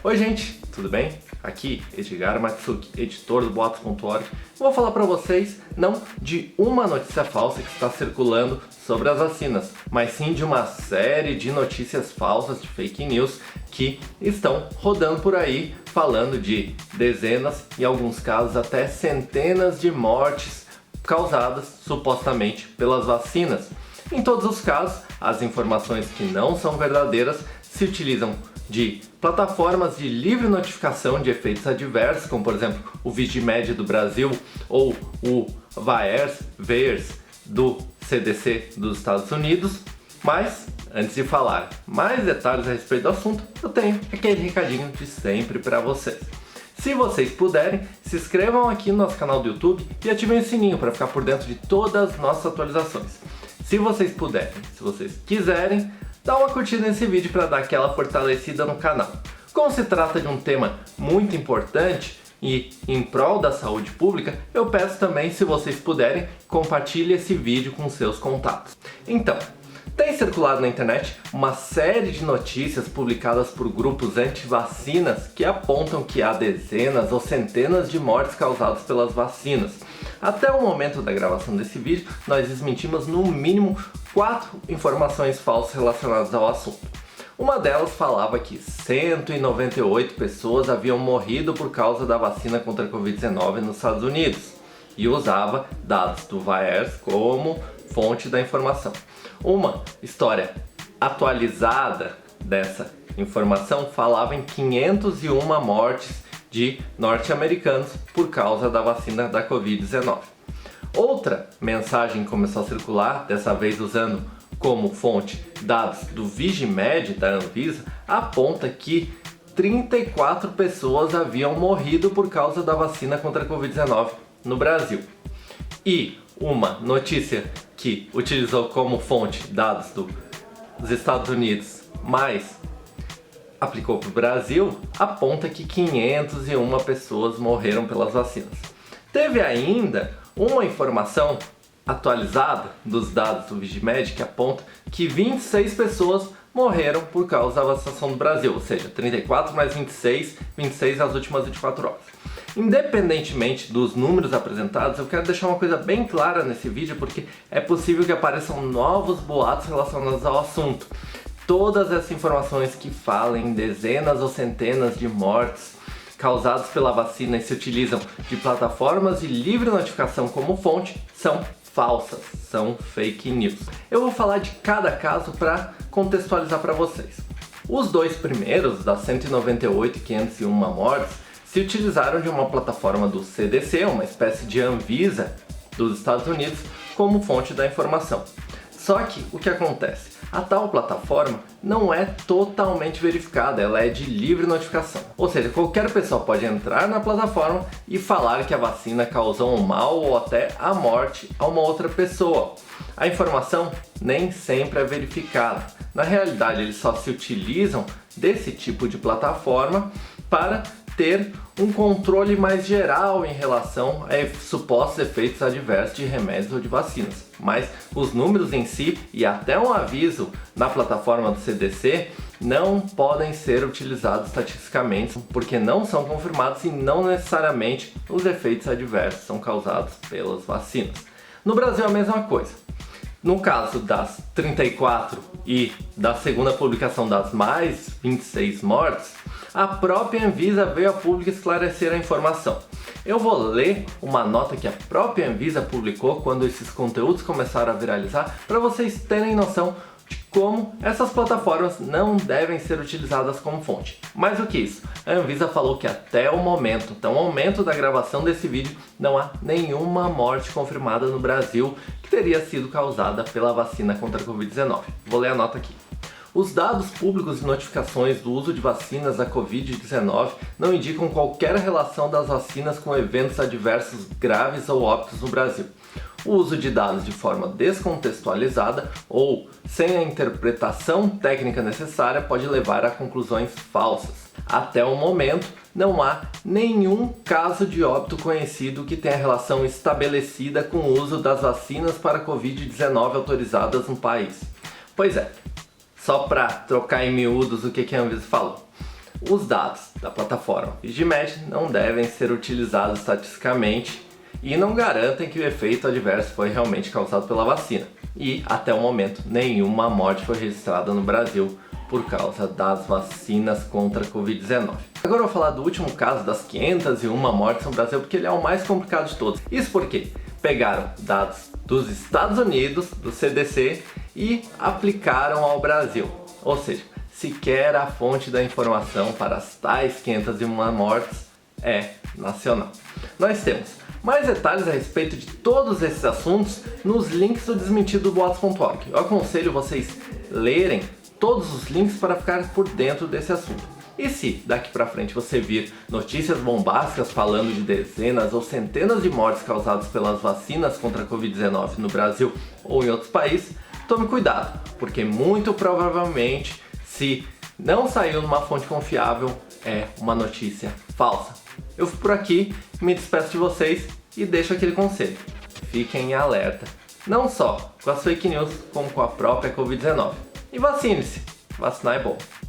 Oi gente, tudo bem? Aqui, Edgar Matsuki, editor do Boatos.org. Vou falar para vocês não de uma notícia falsa que está circulando sobre as vacinas, mas sim de uma série de notícias falsas, de fake news, que estão rodando por aí, falando de dezenas, em alguns casos até centenas de mortes causadas supostamente pelas vacinas. Em todos os casos, as informações que não são verdadeiras se utilizam de plataformas de livre notificação de efeitos adversos, como por exemplo o VIGIMED do Brasil ou o VAERS do CDC dos Estados Unidos. Mas, antes de falar mais detalhes a respeito do assunto, eu tenho aquele recadinho de sempre para vocês. Se vocês puderem, se inscrevam aqui no nosso canal do YouTube e ativem o sininho para ficar por dentro de todas as nossas atualizações. Se vocês puderem, se vocês quiserem, dá uma curtida nesse vídeo para dar aquela fortalecida no canal. Como se trata de um tema muito importante e em prol da saúde pública, eu peço também, se vocês puderem, compartilhe esse vídeo com seus contatos. Então, tem circulado na internet uma série de notícias publicadas por grupos anti-vacinas que apontam que há dezenas ou centenas de mortes causadas pelas vacinas. Até o momento da gravação desse vídeo, nós desmentimos no mínimo 4 informações falsas relacionadas ao assunto. Uma delas falava que 198 pessoas haviam morrido por causa da vacina contra a Covid-19 nos Estados Unidos e usava dados do VAERS como fonte da informação. Uma história atualizada dessa informação falava em 501 mortes de norte-americanos por causa da vacina da Covid-19. Outra mensagem começou a circular, dessa vez usando como fonte dados do VIGIMED da Anvisa, aponta que 34 pessoas haviam morrido por causa da vacina contra a Covid-19 no Brasil. E uma notícia que utilizou como fonte dados dos Estados Unidos, mas aplicou para o Brasil, aponta que 501 pessoas morreram pelas vacinas. Teve ainda uma informação atualizada dos dados do VIGIMED que aponta que 26 pessoas morreram por causa da vacinação do Brasil, ou seja, 34 mais 26 nas últimas 24 horas. Independentemente dos números apresentados, eu quero deixar uma coisa bem clara nesse vídeo, porque é possível que apareçam novos boatos relacionados ao assunto. Todas essas informações que falam em dezenas ou centenas de mortes causadas pela vacina e se utilizam de plataformas de livre notificação como fonte são falsas, são fake news. Eu vou falar de cada caso para contextualizar para vocês. Os dois primeiros, das 198 e 501 mortes, se utilizaram de uma plataforma do CDC, uma espécie de Anvisa dos Estados Unidos, como fonte da informação. Só que o que acontece? A tal plataforma não é totalmente verificada, ela é de livre notificação. Ou seja, qualquer pessoa pode entrar na plataforma e falar que a vacina causou um mal ou até a morte a uma outra pessoa. A informação nem sempre é verificada. Na realidade, eles só se utilizam desse tipo de plataforma para ter um controle mais geral em relação a supostos efeitos adversos de remédios ou de vacinas. Mas os números em si e até um aviso na plataforma do CDC não podem ser utilizados estatisticamente, porque não são confirmados e não necessariamente os efeitos adversos são causados pelas vacinas. No Brasil é a mesma coisa. No caso das 34 e da segunda publicação das mais 26 mortes, a própria Anvisa veio a público esclarecer a informação. Eu vou ler uma nota que a própria Anvisa publicou quando esses conteúdos começaram a viralizar, para vocês terem noção de como essas plataformas não devem ser utilizadas como fonte. Mais do que isso, a Anvisa falou que até o momento da gravação desse vídeo, não há nenhuma morte confirmada no Brasil que teria sido causada pela vacina contra a Covid-19. Vou ler a nota aqui. Os dados públicos de notificações do uso de vacinas da Covid-19 não indicam qualquer relação das vacinas com eventos adversos graves ou óbitos no Brasil. O uso de dados de forma descontextualizada ou sem a interpretação técnica necessária pode levar a conclusões falsas. Até o momento, não há nenhum caso de óbito conhecido que tenha relação estabelecida com o uso das vacinas para Covid-19 autorizadas no país. Pois é. Só para trocar em miúdos o que a Anvisa falou. Os dados da plataforma Vigimed não devem ser utilizados estatisticamente e não garantem que o efeito adverso foi realmente causado pela vacina. E, até o momento, nenhuma morte foi registrada no Brasil por causa das vacinas contra a Covid-19. Agora eu vou falar do último caso das 501 mortes no Brasil, porque ele é o mais complicado de todos. Isso porque pegaram dados dos Estados Unidos, do CDC, e aplicaram ao Brasil. Ou seja, sequer a fonte da informação para as tais 501 mortes é nacional. Nós temos mais detalhes a respeito de todos esses assuntos nos links do desmentido do boatos.org. Eu aconselho vocês lerem todos os links para ficar por dentro desse assunto. E se daqui para frente você vir notícias bombásticas falando de dezenas ou centenas de mortes causadas pelas vacinas contra a Covid-19 no Brasil ou em outros países, tome cuidado, porque muito provavelmente, se não saiu numa fonte confiável, é uma notícia falsa. Eu fico por aqui, me despeço de vocês e deixo aquele conselho. Fiquem em alerta, não só com as fake news, como com a própria Covid-19. E vacine-se, vacinar é bom.